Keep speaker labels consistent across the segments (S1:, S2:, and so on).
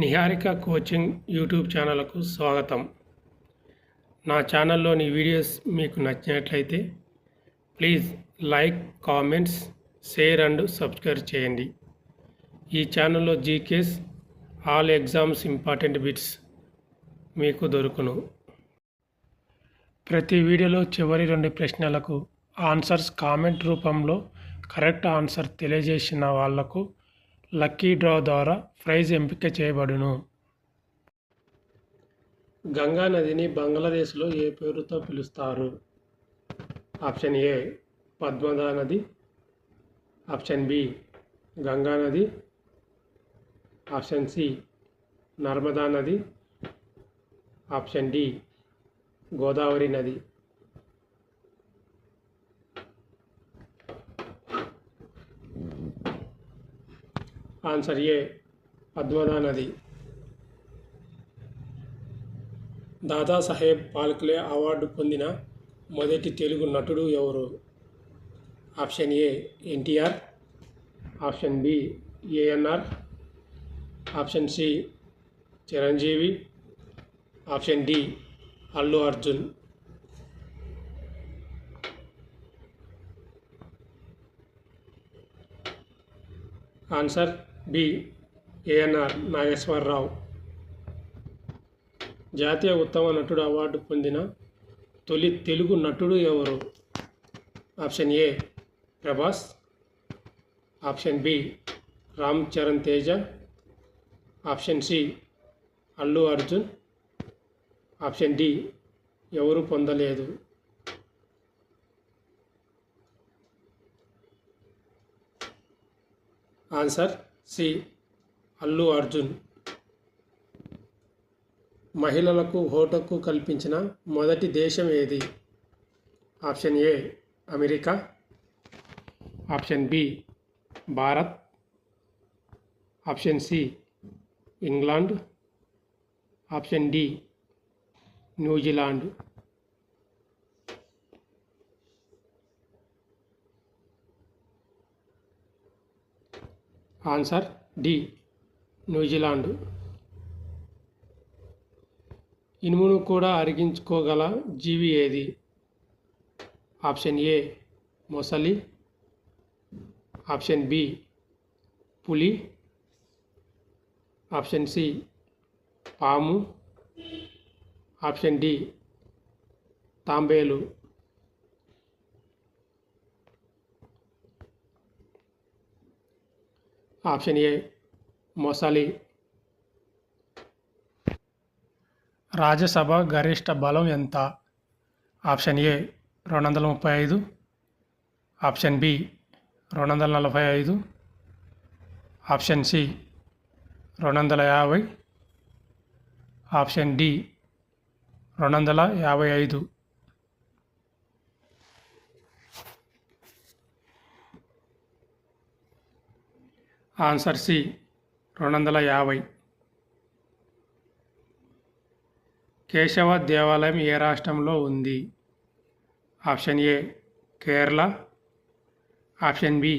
S1: Niharika coaching YouTube ఛానల్కు స్వాగతం. నా ఛానల్లోని వీడియోస్ మీకు నచ్చినట్లయితే please like, comments, share and subscribe చేయండి. ఈ ఛానల్లో GK's, all exams important bits మీకు దొరుకును. ప్రతి వీడియోలో చివరి 2 ప్రశ్నలకు ఆన్సర్స్ కామెంట్ రూపంలో కరెక్ట్ ఆన్సర్ తెలియజేసిన వాళ్లకు లక్కీ డ్రా ద్వారా ప్రైజ్ ఎంపిక చేయబడును. గంగా నదిని బంగ్లాదేశ్లో ఏ పేరుతో పిలుస్తారు? ఆప్షన్ ఏ పద్మదా నది, ఆప్షన్ బి గంగా నది, ఆప్షన్ సి నర్మదా నది, ఆప్షన్ డి గోదావరి నది. ఆన్సర్ ఏ పద్మదా నది. దాదాసాహెబ్ ఫాల్కే అవార్డు పొందిన మొదటి తెలుగు నటుడు ఎవరు? Option A NTR, option B ANR, option C Chiranjeevi, option D Allu Arjun. Answer B ANR Nageswara Rao. జాతీయ ఉత్తమ నటుడు అవార్డు పొందిన తొలి తెలుగు నటుడు ఎవరు? Option A Prabhas, option B Ram Charan Teja, option C Allu Arjun, option D ఎవరు పొందలేదు. Answer C Allu Arjun. మహిళలకు ఓటు కల్పించిన మొదటి దేశం ఏది? Option A America, option B Bharat, option C England, option D New Zealand. Answer D New Zealand. ఇనుమును కూడా అరిగించుకోగల జీవి ఏది? ఆప్షన్ ఏ మొసలి, ఆప్షన్ బి పులి, ఆప్షన్ సి పాము, ఆప్షన్ డి తాంబేలు. ఆప్షన్ ఏ మొసలి. రాజ్యసభ గరిష్ట బలం ఎంత? Option A 235, option B 245, option C 250, option D 255. Answer C 250. Keshava దేవాలయం ఏ రాష్ట్రంలో ఉంది? Option A Kerala, option B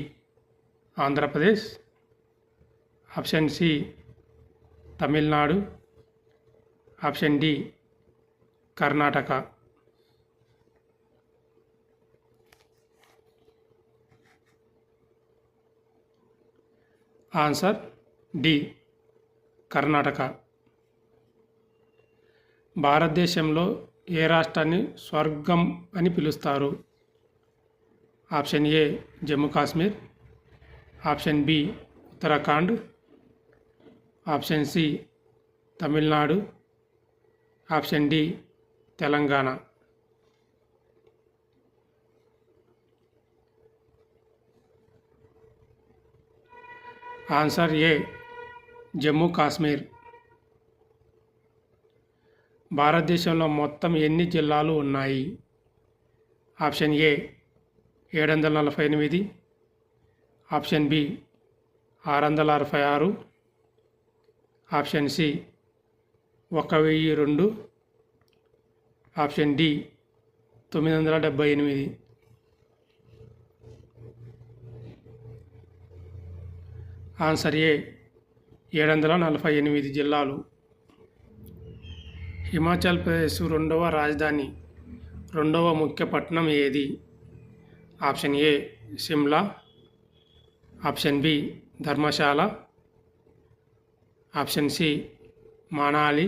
S1: Andhra Pradesh, option C Tamil Nadu, option D Karnataka. Answer D Karnataka. భారతదేశంలో ఏ రాష్ట్రాన్ని స్వర్గం అని పిలుస్తారు? Option A Jammu Kashmir, option B Uttarakhand, option C Tamil Nadu, option D Telangana. Answer A Jammu Kashmir. భారతదేశంలో మొత్తం ఎన్ని జిల్లాలు ఉన్నాయి? Option A 748, option B 666, option C 1002, option D 978. Answer A 748 జిల్లాలు. హిమాచల్ ప్రదేశ్ రెండవ రాజధాని, రెండవ ముఖ్య పట్టణం ఏది? Option A Shimla, option B Dharamshala, option C Manali,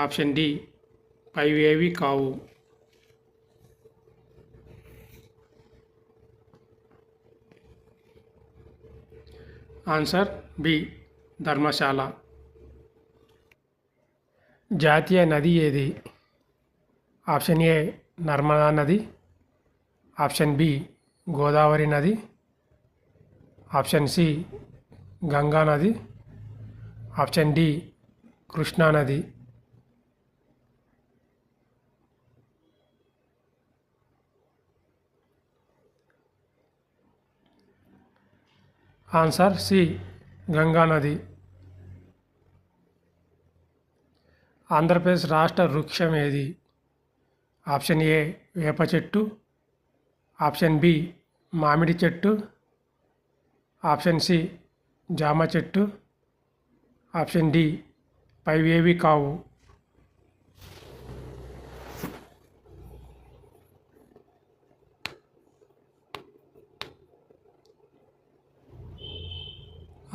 S1: option D పైవేవి కావు. Answer B Dharamshala. జాతీయ నది ఏది? ఆప్షన్ ఏ నర్మదా నది, ఆప్షన్ బి గోదావరి నది, ఆప్షన్ సి గంగా నది, ఆప్షన్ డి కృష్ణా నది. ఆన్సర్ సి గంగా నది. ఆంధ్రప్రదేశ్ రాష్ట్ర వృక్షం ఏది? ఆప్షన్ ఏ వేప చెట్టు, ఆప్షన్ బి మామిడి చెట్టు, ఆప్షన్ సి జామ చెట్టు, ఆప్షన్ డి పైవేవి కావు.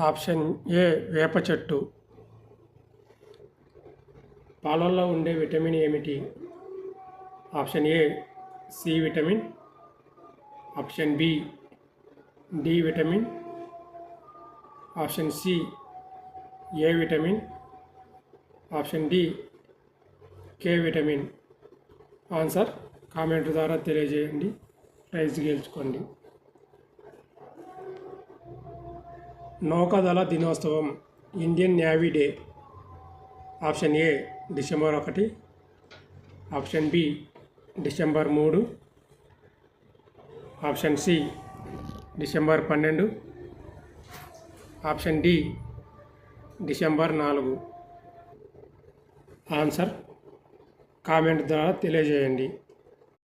S1: ఆప్షన్ ఏ వేప చెట్టు. పాలల్లో ఉండే విటమిన్ ఏమిటి? Option A C vitamin, option B D vitamin, option C A vitamin, option D K vitamin. Answer comment ద్వారా తెలియజేయండి. ప్రైజ్ గెలుచుకోండి. నౌకాదళ దినోత్సవం, Indian Navy Day. Option A December 1, option B December 3, option C December 12, option D December 4. Answer comment ద్వారా తెలియజేయండి.